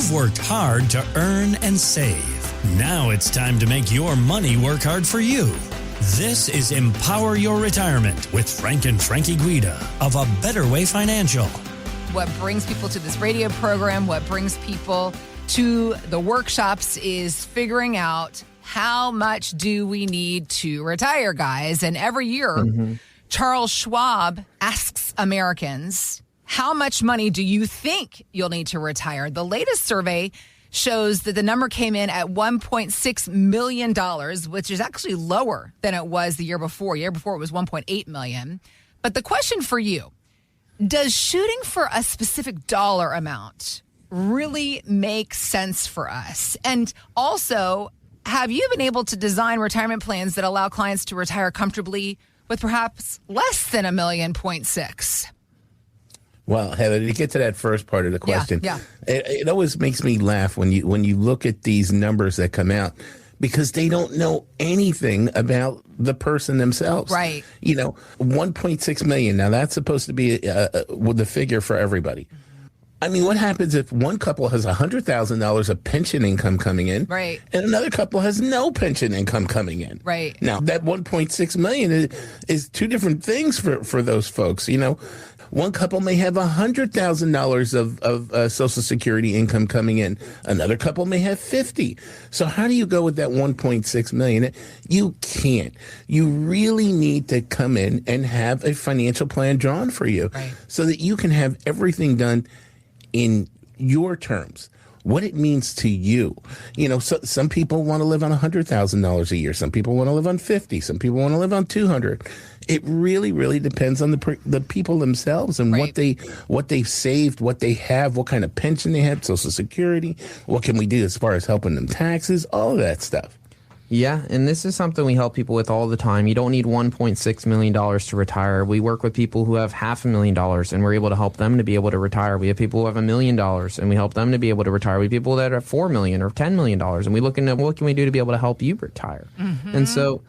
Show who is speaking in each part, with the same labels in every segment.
Speaker 1: You've worked hard to earn and save. Now it's time to make your money work hard for you. This is Empower Your Retirement with Frank and Frankie Guida of A Better Way Financial.
Speaker 2: What brings people to this radio program, what brings people to the workshops is figuring out how much do we need to retire, guys. And every year, Charles Schwab asks Americans, how much money do you think you'll need to retire? The latest survey shows that the number came in at $1.6 million, which is actually lower than it was the year before. The year before it was $1.8 million. But the question for you, does shooting for a specific dollar amount really make sense for us? And also, have you been able to design retirement plans that allow clients to retire comfortably with perhaps less than $1.6 million?
Speaker 3: Well, Heather, to get to that first part of the question,
Speaker 2: Yeah.
Speaker 3: It always makes me laugh when you look at these numbers that come out, because they don't know anything about the person themselves.
Speaker 2: Right.
Speaker 3: 1.6 million. Now, that's supposed to be the figure for everybody. I mean, what happens if one couple has $100,000 of pension income coming in,
Speaker 2: right,
Speaker 3: and another couple has no pension income coming in?
Speaker 2: Right.
Speaker 3: Now, that 1.6 million is two different things for those folks. One couple may have $100,000 of Social Security income coming in. Another couple may have 50. So how do you go with that 1.6 million? You can't. You really need to come in and have a financial plan drawn for you,
Speaker 2: right,
Speaker 3: so that you can have everything done in your terms. What it means to you. So some people want to live on $100,000 a year. Some people want to live on 50. Some people want to live on 200. It really, really depends on the people themselves and
Speaker 2: right,
Speaker 3: what they've saved, what they have, what kind of pension they have, Social Security. What can we do as far as helping them taxes, all of that stuff.
Speaker 4: Yeah, and this is something we help people with all the time. You don't need $1.6 million to retire. We work with people who have $500,000, and we're able to help them to be able to retire. We have people who have $1 million, and we help them to be able to retire. We have people that have $4 million or $10 million, and we look into what can we do to be able to help you retire. And so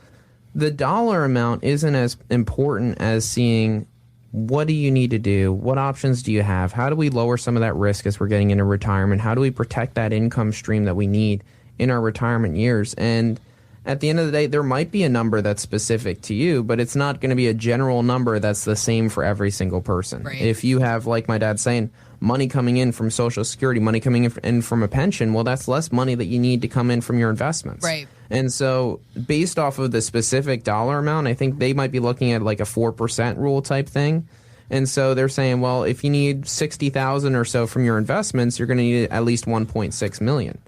Speaker 4: the dollar amount isn't as important as seeing what do you need to do, what options do you have, how do we lower some of that risk as we're getting into retirement, how do we protect that income stream that we need in our retirement years. And at the end of the day, there might be a number that's specific to you, but it's not going to be a general number that's the same for every single person.
Speaker 2: Right.
Speaker 4: If you have, like my dad's saying, money coming in from Social Security, money coming in from a pension, well, that's less money that you need to come in from your investments.
Speaker 2: right.
Speaker 4: And so based off of the specific dollar amount, I think they might be looking at like a 4% rule type thing. And so they're saying, well, if you need $60,000 or so from your investments, you're going to need at least $1.6 million.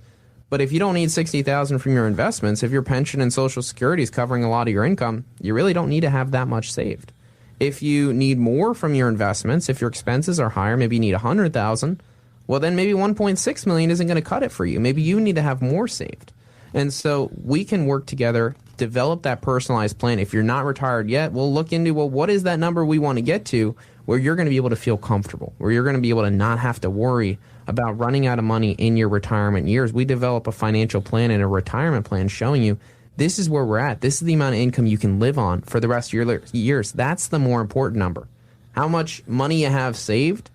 Speaker 4: But if you don't need $60,000 from your investments, if your pension and Social Security is covering a lot of your income, you really don't need to have that much saved. If you need more from your investments, if your expenses are higher, maybe you need $100,000, well, then maybe $1.6 million isn't going to cut it for you. Maybe you need to have more saved. And so we can work together, develop that personalized plan. If you're not retired yet, we'll look into, well, what is that number we want to get to where you're going to be able to feel comfortable, where you're going to be able to not have to worry about running out of money in your retirement years. We develop a financial plan and a retirement plan showing you this is where we're at. This is the amount of income you can live on for the rest of your years. That's the more important number. How much money you have saved,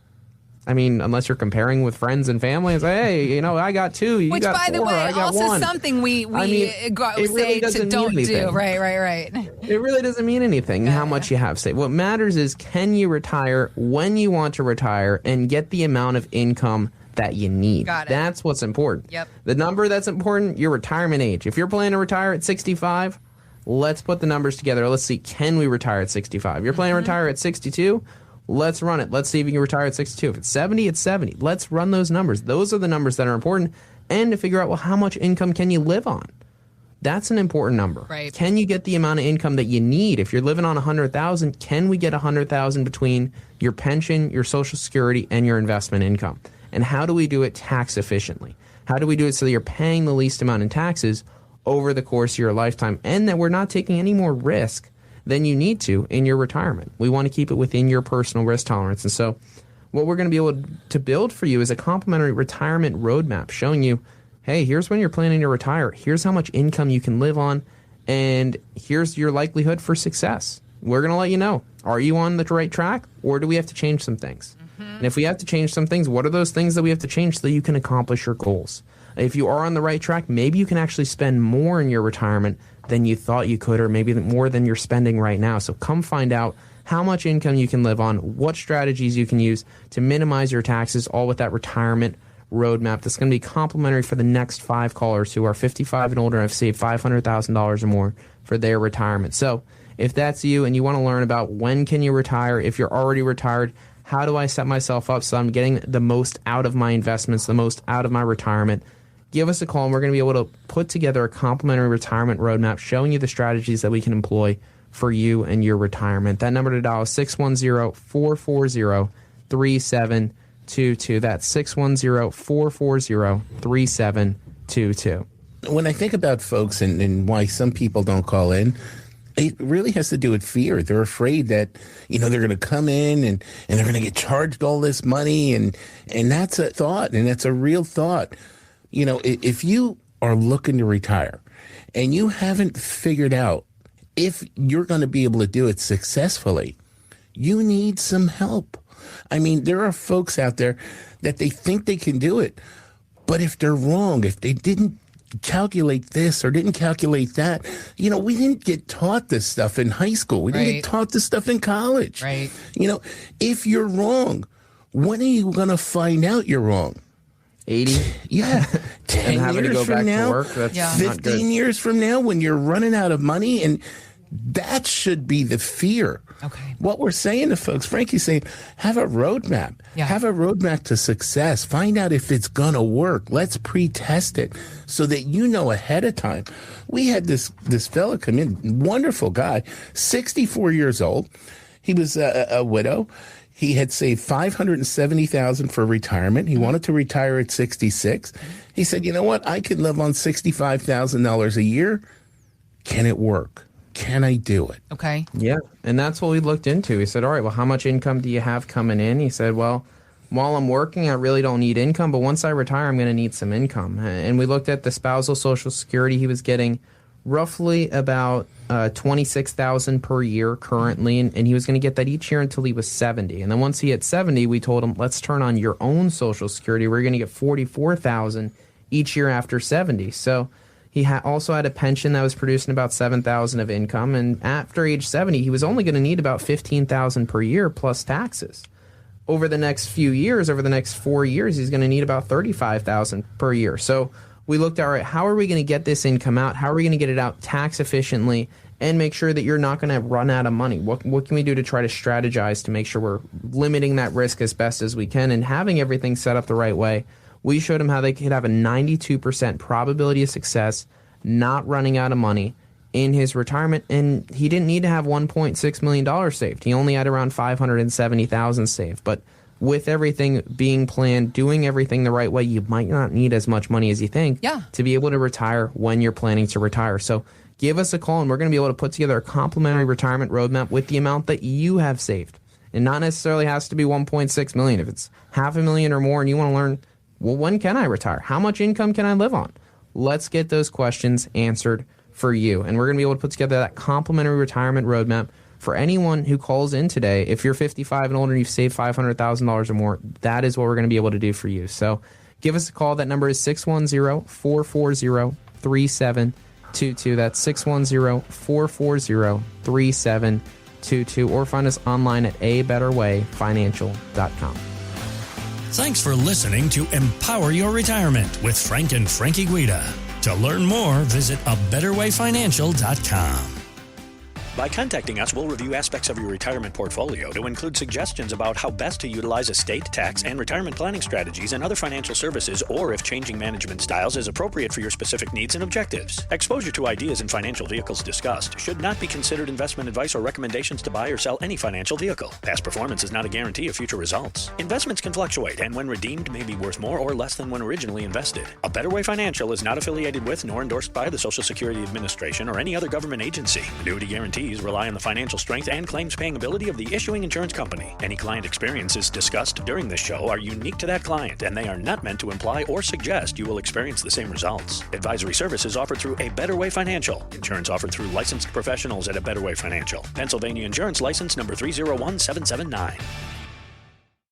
Speaker 4: I mean, unless you're comparing with friends and family and say, hey, I got two, you
Speaker 2: Which,
Speaker 4: got
Speaker 2: by the
Speaker 4: four,
Speaker 2: way,
Speaker 4: I got
Speaker 2: also
Speaker 4: one.
Speaker 2: something we
Speaker 4: it
Speaker 2: say
Speaker 4: really
Speaker 2: to don't do. Right.
Speaker 4: It really doesn't mean anything how much you have saved. What matters is, can you retire when you want to retire and get the amount of income that you need?
Speaker 2: Got it.
Speaker 4: That's what's important.
Speaker 2: Yep.
Speaker 4: The number that's important, your retirement age. If you're planning to retire at 65, let's put the numbers together. Let's see, can we retire at 65? You're planning to retire at 62? Let's run it. Let's see if you can retire at 62. If it's 70, it's 70. Let's run those numbers. Those are the numbers that are important. And to figure out, well, how much income can you live on? That's an important number.
Speaker 2: Right.
Speaker 4: Can you get the amount of income that you need? If you're living on $100,000, can we get $100,000 between your pension, your Social Security, and your investment income? And how do we do it tax efficiently? How do we do it so that you're paying the least amount in taxes over the course of your lifetime, and that we're not taking any more risk than you need to in your retirement? We want to keep it within your personal risk tolerance. And so what we're going to be able to build for you is a complimentary retirement roadmap showing you, hey, here's when you're planning to retire. Here's how much income you can live on, and here's your likelihood for success. We're going to let you know, are you on the right track, or do we have to change some things? And if we have to change some things, what are those things that we have to change so that you can accomplish your goals? If you are on the right track, maybe you can actually spend more in your retirement than you thought you could, or maybe more than you're spending right now. So come find out how much income you can live on, what strategies you can use to minimize your taxes, all with that retirement roadmap that's going to be complimentary for the next 5 callers who are 55 and older and have saved $500,000 or more for their retirement. So if that's you and you want to learn about when can you retire, if you're already retired, how do I set myself up so I'm getting the most out of my investments, the most out of my retirement, give us a call and we're going to be able to put together a complimentary retirement roadmap showing you the strategies that we can employ for you and your retirement. That number to dial is 610-440-3722. That's 610-440-3722.
Speaker 3: When I think about folks and why some people don't call in, it really has to do with fear. They're afraid that, they're going to come in and they're going to get charged all this money. And that's a thought, and that's a real thought. If you are looking to retire and you haven't figured out if you're going to be able to do it successfully, you need some help. I mean, there are folks out there that they think they can do it, but if they're wrong, if they didn't calculate this or didn't calculate that, we didn't get taught this stuff in high school. We didn't get taught this stuff in college.
Speaker 2: Right.
Speaker 3: If you're wrong, when are you going to find out you're wrong?
Speaker 4: 80?
Speaker 3: Yeah. 10
Speaker 4: and having
Speaker 3: years
Speaker 4: to go
Speaker 3: from
Speaker 4: back
Speaker 3: now,
Speaker 4: to work? That's not
Speaker 3: 15
Speaker 4: good.
Speaker 3: years from now when you're running out of money, and that should be the fear.
Speaker 2: Okay.
Speaker 3: What we're saying to folks, Frankie's saying, have a roadmap.
Speaker 2: Yeah.
Speaker 3: Have a roadmap to success. Find out if it's going to work. Let's pre-test it so that you know ahead of time. We had this fella come in, wonderful guy, 64 years old. He was a widow. He had saved $570,000 for retirement. He wanted to retire at 66. He said, you know what? I could live on $65,000 a year. Can it work? Can I do it?
Speaker 2: Okay.
Speaker 4: Yeah, and that's what we looked into. He said, all right, well, how much income do you have coming in? He said, well, while I'm working, I really don't need income, but once I retire, I'm going to need some income. And we looked at the spousal Social Security. He was getting roughly about $26,000 per year currently, and he was going to get that each year until he was 70. And then once he hit 70, we told him, let's turn on your own Social Security. We're going to get $44,000 each year after 70. So he also had a pension that was producing about $7,000 of income, and after age 70, he was only going to need about $15,000 per year plus taxes. Over the next few years, over the next 4 years, he's going to need about $35,000 per year. So we looked at, all right, how are we going to get this income out? How are we going to get it out tax efficiently and make sure that you're not going to run out of money? What can we do to try to strategize to make sure we're limiting that risk as best as we can and having everything set up the right way? We showed him how they could have a 92% probability of success, not running out of money in his retirement, and he didn't need to have $1.6 million saved. He only had around $570,000 saved. But with everything being planned, doing everything the right way, you might not need as much money as you think to be able to retire when you're planning to retire. So give us a call, and we're going to be able to put together a complimentary retirement roadmap with the amount that you have saved. And not necessarily has to be $1.6 million. If it's $500,000 or more and you want to learn, well, when can I retire? How much income can I live on? Let's get those questions answered for you. And we're going to be able to put together that complimentary retirement roadmap for anyone who calls in today. If you're 55 and older and you've saved $500,000 or more, that is what we're going to be able to do for you. So give us a call. That number is 610-440-3722. That's 610-440-3722. Or find us online at abetterwayfinancial.com.
Speaker 1: Thanks for listening to Empower Your Retirement with Frank and Frankie Guida. To learn more, visit abetterwayfinancial.com.
Speaker 5: By contacting us, we'll review aspects of your retirement portfolio to include suggestions about how best to utilize estate, tax, and retirement planning strategies and other financial services, or if changing management styles is appropriate for your specific needs and objectives. Exposure to ideas and financial vehicles discussed should not be considered investment advice or recommendations to buy or sell any financial vehicle. Past performance is not a guarantee of future results. Investments can fluctuate, and when redeemed may be worth more or less than when originally invested. A Better Way Financial is not affiliated with nor endorsed by the Social Security Administration or any other government agency. Annuity guarantees rely on the financial strength and claims-paying ability of the issuing insurance company. Any client experiences discussed during this show are unique to that client, and they are not meant to imply or suggest you will experience the same results. Advisory services offered through A Better Way Financial. Insurance offered through licensed professionals at A Better Way Financial. Pennsylvania Insurance License number 301779.